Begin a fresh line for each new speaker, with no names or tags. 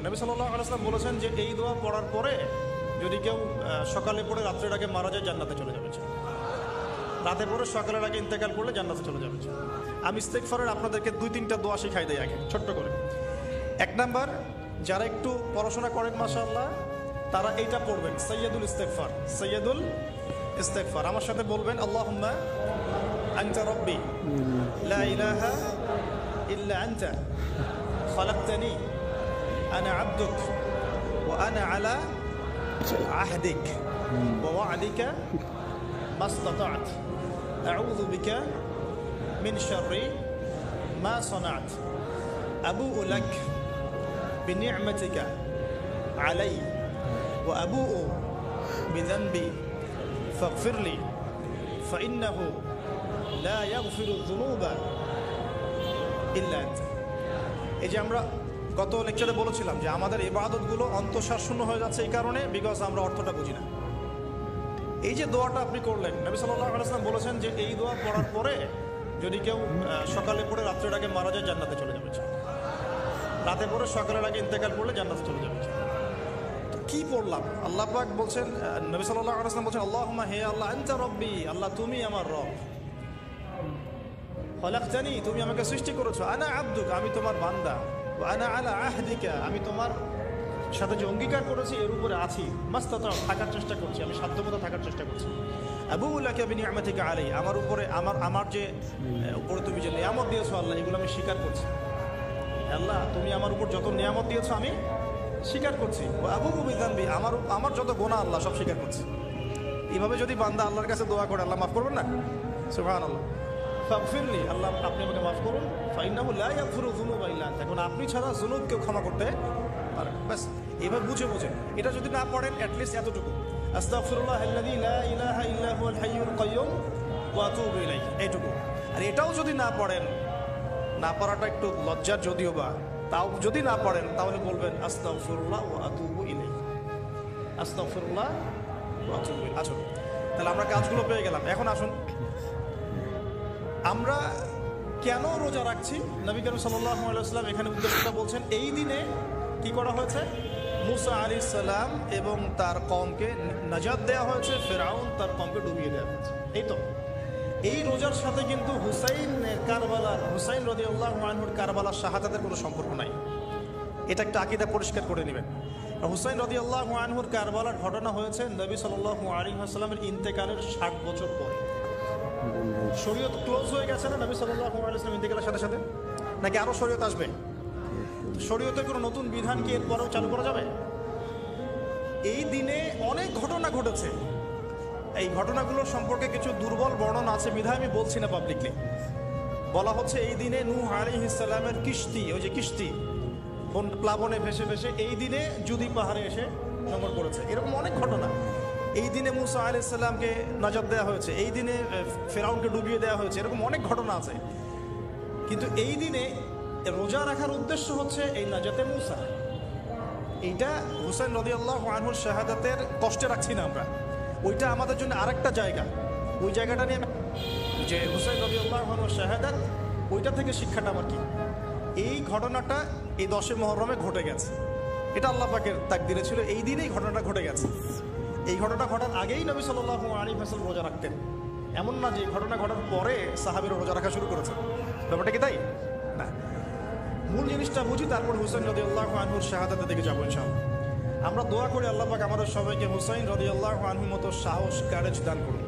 নবী সাল্লাল্লাহু আলাইহি ওয়াসাল্লাম বলেছেন যে এই দোয়া পড়ার পরে যদি কেউ সকালে পড়ে রাত্রের আগে মারা যায় জান্নাতে চলে যাবে, রাতে পড়ে সকালের আগে ইন্তেকাল করলে জান্নাতে চলে যাবে। আমি ইস্তেগফারের আপনাদেরকে 2-3টা দোয়া শিখাই দেই আগে ছোট্ট করে। 1 নাম্বার, যারা একটু পড়াশোনা করেন মাশাআল্লাহ তারা এইটা পড়বেন, সাইয়্যিদুল ইস্তেগফার। সাইয়্যিদুল ইস্তেগফার আমার সাথে বলবেন, আল্লাহুম্মা আনতা রাব্বি লা ইলাহা ইল্লা আনতা খালাকতানি আনা আবদুক ওয়া আনা আলা আহদিক ওয়া ওয়া'দিকা মাসতাতা'ত আউযু বিকা মিন শাররি মা সানা'ত আবু'ু লাক বিনি'মাতিকা আলাইয়া ওয়া আবু'ু বিযানবি ফাগফিরলি ফাইন্নাহু লা ইয়াগফিরু যুনুবা ইল্লা আনতা। এই যে আমরা গত লেকচারে বলেছিলাম যে আমাদের ইবাদতগুলো অন্তঃসার শূন্য হয়ে যাচ্ছে এই কারণে, বিকজ আমরা অর্থটা বুঝি না। এই যে দোয়াটা আপনি করলেন, নবী সাল্লাল্লাহু আলাইহি ওয়াসাল্লাম বলেছেন যে এই দোয়া পড়ার পরে যদি কেউ সকালে পড়ে রাত্রের আগে মারা যায় জান্নাতে চলে যাবে, রাতে পড়ে সকালের আগে ইন্তেকাল করলে জান্নাতে চলে যাবে। তো কি পড়লাম? আল্লাহ পাক বলছেন, নবী সাল্লাল্লাহু আলাইহি ওয়াসাল্লাম বলছেন, আল্লাহুম্মা হে আল্লাহ, আনতা রাব্বি, আল্লাহ তুমি আমার রব, খালাকতানি তুমি আমাকে সৃষ্টি করেছো, আনা আবদুক আমি তোমার বান্দা, ওয়া আনা আলা আহদিকা আমি তোমার সাথে যে অঙ্গীকার করেছি এর উপরে আছি, মাস্তাতা থাকার চেষ্টা করছি, আমি সাধ্যমতো থাকার চেষ্টা করছি। আবুউ লাকা বিনি'মাতিকা আলাই আমার উপরে আমার যে উপরে তুমি যে নিয়ামত দিয়েছো আল্লাহ, এগুলো আমি স্বীকার করছি। আল্লাহ তুমি আমার উপর যত নিয়ামত দিয়েছো আমি স্বীকার করছি। ওয়া আবুউ বিযানবি আমার যত গুনাহ আল্লাহ সব স্বীকার করছি। এইভাবে যদি বান্দা আল্লাহর কাছে দোয়া করে, আল্লাহ মাফ করবেন না? সুবহানাল্লাহ। ফাগফিরলি আল্লাহ আপনি আমাকে মাফ করুন, ফাইন্নাহু লা ইয়াগফিরু যুনুবা ইল্লা আনতা এখন আপনি ছাড়া যুনুব কেউ ক্ষমা করতে পারে। ব্যাস এভাবে বুঝে এটা যদি না পড়েন অ্যাটলিস্ট এতটুকু, আস্তাগফিরুল্লাহাল্লাযী লা ইলাহা ইল্লা হুয়াল হাইয়ুল কাইয়্যুম ওয়া আতুবু ইলাইহি, এইটুকু। আর এটাও যদি না পড়েন, না পড়াটা একটু লজ্জার যদিও বা, তাও যদি না পড়েন তাহলে বলবেন আস্তাগফিরুল্লাহ ওয়া আতুবু ইলাইহি, আস্তাগফিরুল্লাহ ওয়া আতুবু ইলাইহি। আসুন তাহলে আমরা কাজগুলো পেয়ে গেলাম। এখন আসুন আমরা কেন রোজা রাখছি। নবী করিম সাল্লাল্লাহু আলাইহি ওয়াসাল্লাম এখানে উদ্দেশ্যটা বলছেন, এই দিনে কি করা হয়েছে? মুসা আলাইহিস সালাম এবং তার কওমকে নাজাত দেওয়া হয়েছে, ফিরআউন তার কওমকে ডুবিয়ে দেওয়া হয়েছে। এই তো এই রোজার সাথে কিন্তু হুসাইন রাদিয়াল্লাহু আনহুর কারবালার শাহাদাতের কোনো সম্পর্ক নাই। এটা একটা আকীদা পরিষ্কার করে নেবেন। হুসাইন রাদিয়াল্লাহু আনহুর কারবালার ঘটনা হয়েছে নবী সাল্লাল্লাহু আলাইহি ওয়াসাল্লামের ইন্তেকালের 60 বছর পরে। শরীয়ত ক্লোজ হয়ে গেছে না নবী সাল্লাল্লাহু আলাইহি ওয়াসাল্লাম ইন্তেকালের সাথে সাথে, নাকি আরো শরীয়ত আসবে? শরীয়তে কোনো নতুন বিধান কি এরপরেও চালু করা যাবে? এই দিনে অনেক ঘটনা ঘটেছে, এই ঘটনাগুলোর সম্পর্কে কিছু দুর্বল বর্ণনা আছে বিধায় আমি বলছি না পাবলিকলি। বলা হচ্ছে এই দিনে নূহ আলাইহিস সালামের কিস্তি, ওই যে কিস্তি প্লাবনে ভেসে ভেসে এই দিনে জুদি পাহাড়ে এসে নোঙর করেছে, এরকম অনেক ঘটনা। এই দিনে মুসা আলাইহিস সালামকে নাজাত দেওয়া হয়েছে, এই দিনে ফিরআউনকে ডুবিয়ে দেওয়া হয়েছে, এরকম অনেক ঘটনা আছে। কিন্তু এই দিনে রোজা রাখার উদ্দেশ্য হচ্ছে এই নাজাতে মুসা। এইটা হুসাইন রাদিয়াল্লাহু আনহুর শাহাদাতের কষ্টে রাখছি না আমরা, ওইটা আমাদের জন্য আরেকটা জায়গা। ওই জায়গাটা নিয়ে যে হুসাইন রাদিয়াল্লাহু আনহুর শাহাদাত, ওইটা থেকে শিক্ষাটা আমার কি? এই ঘটনাটা এই 10 মুহররমে ঘটে গেছে, এটা আল্লাহ পাকের তাকদিরে ছিল, এই দিনেই ঘটনাটা ঘটে গেছে। এই ঘটনা ঘটার আগেই নবী সাল্লাল্লাহু আলাইহি ওয়াসাল্লাম রোজা রাখতেন, এমন না যে ঘটনা ঘটার পরে সাহাবীরা রোজা রাখা শুরু করেছে। ব্যাপারটা কি তাই না? মূল জিনিসটা বুঝি, তারপর হুসাইন রাদিয়াল্লাহু আনহুর শাহাদাতের দিকে যাবো ইনশাআল্লাহ। আমরা দোয়া করি আল্লাহ পাক আমাদের সবাইকে হুসাইন রাদিয়াল্লাহু আনহুর মতো সাহস, কারেজ দান করুন।